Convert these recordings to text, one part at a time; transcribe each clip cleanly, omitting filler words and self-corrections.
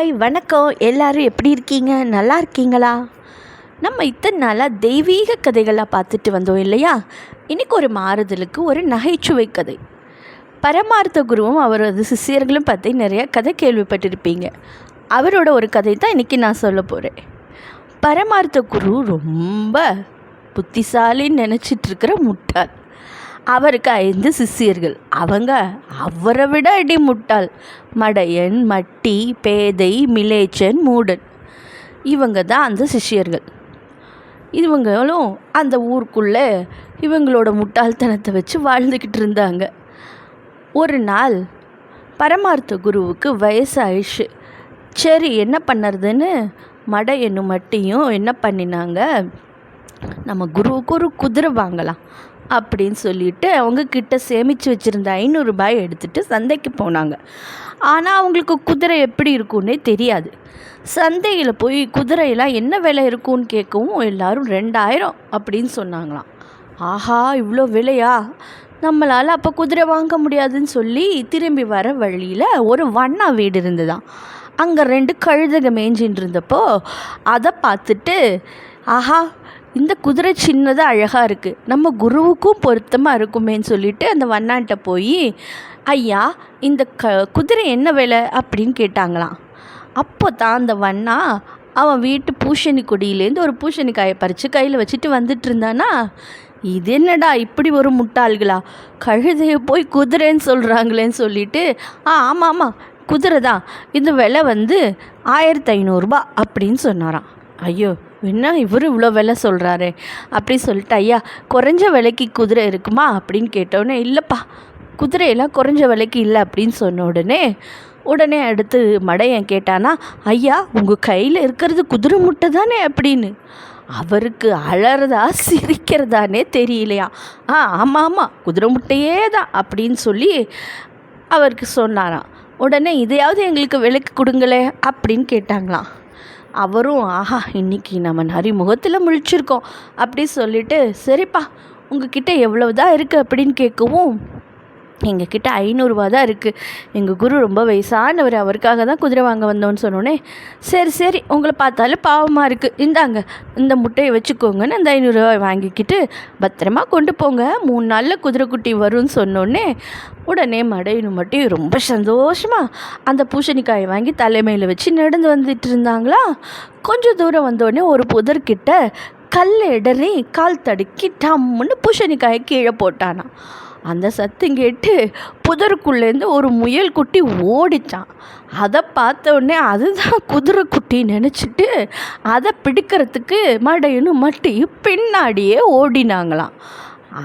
Hi வணக்கம். எல்லோரும் எப்படி இருக்கீங்க? நல்லா இருக்கீங்களா? நம்ம இத்தனை நாளாக தெய்வீக கதைகளாக பார்த்துட்டு வந்தோம் இல்லையா? இன்றைக்கி ஒரு மாறுதலுக்கு ஒரு நகைச்சுவை கதை. பரமார்த்த குருவும் அவரது சிஷியர்களும் பற்றி நிறைய கதை கேள்விப்பட்டிருப்பீங்க. அவரோட ஒரு கதை தான் இன்றைக்கி நான் சொல்ல போகிறேன். பரமார்த்த குரு ரொம்ப புத்திசாலின்னு நினச்சிட்ருக்கிற முட்டாள். அவருக்கு 5 சிஷியர்கள். அவங்க அவரை விட அடி முட்டாள். மடையன், மட்டி, பேதை, மிலேச்சன், மூடன், இவங்க தான் அந்த சிஷியர்கள். இவங்களும் அந்த ஊருக்குள்ளே இவங்களோட முட்டாள்தனத்தை வச்சு வாழ்ந்துக்கிட்டு இருந்தாங்க. ஒரு நாள் பரமார்த்த குருவுக்கு வயசாயிடுச்சு. சரி, என்ன பண்ணுறதுன்னு மடையனும் மட்டியும் என்ன பண்ணினாங்க, நம்ம குருவுக்கு ஒரு குதிரை வாங்கலாம் அப்படின்னு சொல்லிட்டு அவங்க கிட்ட சேமித்து வச்சுருந்த 500 ரூபாய் எடுத்துகிட்டு சந்தைக்கு போனாங்க. ஆனால் அவங்களுக்கு குதிரை எப்படி இருக்குன்னே தெரியாது. சந்தையில் போய் குதிரையெல்லாம் என்ன விலை இருக்குன்னு கேட்கவும் எல்லோரும் 2000 அப்படின்னு சொன்னாங்களாம். ஆஹா, இவ்வளோ விலையா, நம்மளால் அப்போ குதிரை வாங்க முடியாதுன்னு சொல்லி திரும்பி வர வழியில் ஒரு வண்ணா வீடு இருந்துதான். அங்கே 2 கழுதைங்க மேய்ஞ்சின்னு இருந்தப்போ அதை பார்த்துட்டு, ஆஹா, இந்த குதிரை சின்னதாக அழகாக இருக்குது, நம்ம குருவுக்கும் பொருத்தமாக இருக்குமேன்னு சொல்லிட்டு அந்த வண்ணான்ட்ட போய், ஐயா, இந்த குதிரை என்ன விலை அப்படின்னு கேட்டாங்களாம். அப்போ தான் அந்த வண்ணா அவன் வீட்டு பூசணி கொடியிலேருந்து ஒரு பூசணிக்காயை பறித்து கையில் வச்சுட்டு வந்துட்டு இருந்தானா, இது என்னடா இப்படி ஒரு முட்டாள்களா, கழுதையை போய் குதிரைன்னு சொல்கிறாங்களேன்னு சொல்லிட்டு, ஆமாம் ஆமாம், குதிரை தான், இந்த விலை 1500 ரூபா அப்படின்னு சொன்னாராம். ஐயோ, என்ன இவர் இவ்வளோ விலை சொல்கிறாரு அப்படி சொல்லிட்டு, ஐயா, குறைஞ்ச விலைக்கு குதிரை இருக்குமா அப்படின்னு கேட்டோடனே, இல்லைப்பா, குதிரையெல்லாம் குறைஞ்ச விலைக்கு இல்லை அப்படின்னு சொன்ன உடனே அடுத்து மடையன் கேட்டானா, ஐயா, உங்கள் கையில் இருக்கிறது குதிரை முட்டை தானே அப்படின்னு. அவருக்கு அழறதா சிரிக்கிறதானே தெரியலையா. ஆமாம் ஆமாம், குதிரை முட்டையே தான் அப்படின்னு சொல்லி அவருக்கு சொன்னாராம். உடனே இதையாவது எங்களுக்கு விலைக்கு கொடுங்களே அப்படின்னு கேட்டாங்களாம். அவரும், ஆஹா, இன்றைக்கி நம்ம நரிமுகத்தில் முழிச்சிருக்கோம் அப்படி சொல்லிவிட்டு, சரிப்பா, உங்ககிட்ட எவ்வளவு தான் இருக்குது அப்படின்னு கேட்கவும், எங்கள் கிட்ட 500 ரூபா தான் இருக்குது, எங்கள் குரு ரொம்ப வயசானவர், அவருக்காக தான் குதிரை வாங்க வந்தோன்னு சொன்னோன்னே, சரி சரி, உங்களை பார்த்தாலும் பாவமாக இருக்குது, இந்தாங்க இந்த முட்டையை வச்சுக்கோங்கன்னு அந்த 500 ரூபாய் வாங்கிக்கிட்டு பத்திரமா கொண்டு போங்க, 3 நாளில் குதிரை குட்டி வரும்னு சொன்னோடனே உடனே மடையனும் மட்டும் ரொம்ப சந்தோஷமாக அந்த பூசணிக்காயை வாங்கி தலைமையில் வச்சு நடந்து வந்துட்டு இருந்தாங்களா. கொஞ்சம் தூரம் வந்தோடனே ஒரு புதர்கிட்ட கல் இடறி கால் தடுக்கி டம்முன்னு பூசணிக்காயை கீழே போட்டானா. அந்த சத்தம் கேட்டு புதருக்குள்ளேருந்து ஒரு முயல் குட்டி ஓடிச்சான். அதை பார்த்த உடனே அதுதான் குதிரை குட்டி நினச்சிட்டு அதை பிடிக்கிறதுக்கு மடையனும் மட்டியும் பின்னாடியே ஓடினாங்களாம்.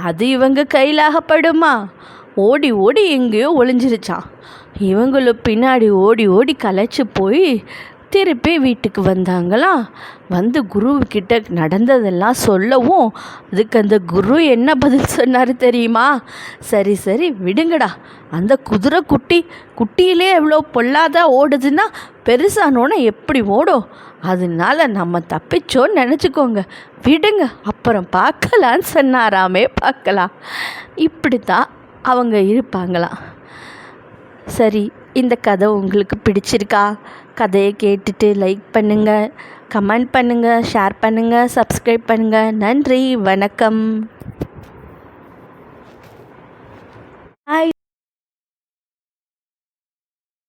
அது இவங்க கையில் அகப்படுமா? ஓடி ஓடி எங்கேயோ ஒளிஞ்சிருச்சான். இவங்களும் பின்னாடி ஓடி ஓடி களைச்சி போய் திருப்பி வீட்டுக்கு வந்தாங்களாம். வந்து குருவுக்கிட்ட நடந்ததெல்லாம் சொல்லவும் அதுக்கு அந்த குரு என்ன பதில் சொன்னார் தெரியுமா? சரி சரி, விடுங்கடா, அந்த குதிரை குட்டியிலே எவ்வளோ பொல்லாதா ஓடுதுன்னா பெருசானோன்னு எப்படி ஓடும், அதனால நம்ம தப்பிச்சோன்னு நினச்சிக்கோங்க, விடுங்க, அப்புறம் பார்க்கலான்னு சொன்னாராமே. பார்க்கலாம். இப்படி தான் அவங்க இருப்பாங்களாம். சரி, இந்த கதை உங்களுக்கு பிடிச்சிருக்கா? கதையை கேட்டுட்டு லைக் பண்ணுங்கள், கமெண்ட் பண்ணுங்கள், ஷேர் பண்ணுங்கள், சப்ஸ்கிரைப் பண்ணுங்கள். நன்றி, வணக்கம். ஹாய்.